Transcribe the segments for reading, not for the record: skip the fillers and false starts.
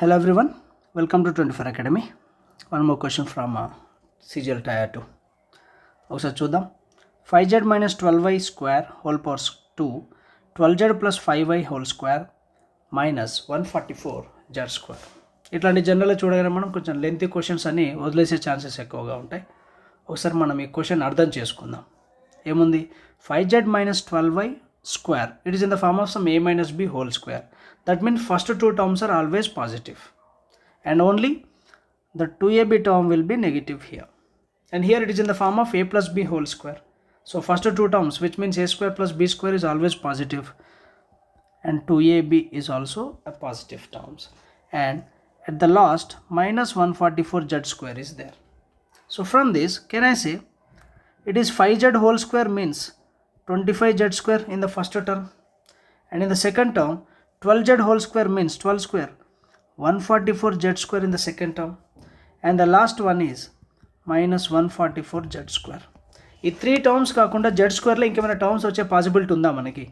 Hello everyone, welcome to 24 Academy. One more question from CGL Tier 2. ఒకసారి చూద్దాం. 5z minus 12y square whole power 2, 12z plus 5y whole square minus 144z square. ఇట్లాంటి జనరల్గా చూడగానే మనం కొంచెం lengthy questions అన్ని వదిలేసే ఛాన్సెస్ ఎక్కువగా ఉంటాయి. ఒకసారి మనం ఈ క్వశ్చన్ అర్థం చేసుకుందాం. ఏముంది? 5z minus 12y square, it is in the form of some a minus b whole square. That means first two terms are always positive and only the 2ab term will be negative here, and here it is in the form of a plus b whole square. So first two terms, which means a square plus b square, is always positive, and 2ab is also a positive terms, and at the last minus 144z square is there. So from this, can I say it is 5z whole square means 25z square in the first term, and in the second term 12z whole square means 12 square, 144z square in the second term, and the last one is minus 144z square. ఈ three terms కాకుండా z స్క్వేర్లో ఇంకేమైనా terms వచ్చే possibility ఉందా మనకి?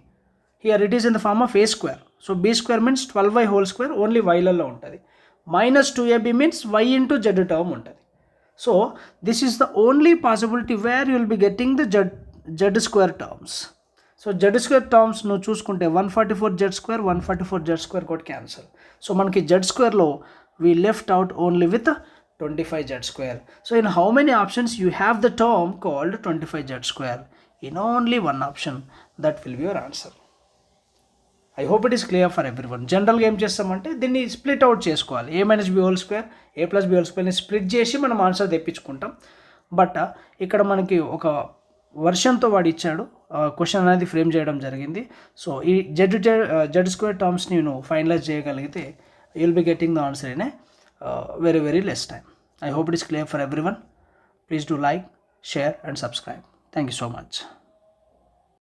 Here it is in the form of a square. So b square means 12y whole square only వైలలో ఉంటుంది. Minus 2ab means y into z term ఉంటుంది. So this is the only possibility where you will be getting the z square terms. So z square terms నువ్వు చూసుకుంటే 144z square, 144z square కూడా cancel. So మనకి z స్క్వేర్లో we left out only with 25z square. So in how many options you have the term called 25z square? In only one option. That will be your answer. I hope it is clear for everyone. జనరల్గా ఏం చేస్తామంటే దీన్ని split out చేసుకోవాలి. a minus b whole square, a plus b whole స్క్వేర్ని split చేసి మనం answer తెప్పించుకుంటాం. But ఇక్కడ మనకి ఒక వర్షన్తో వాడు ఇచ్చాడు, క్వశ్చన్ అనేది ఫ్రేమ్ చేయడం జరిగింది. సో ఈ జెడ్ స్క్వేర్ టర్మ్స్ని నువ్వు ఫైనలైజ్ చేయగలిగితే you will be getting the answer in a very less time. I hope it is clear for everyone. Please do like, share and subscribe. Thank you so much.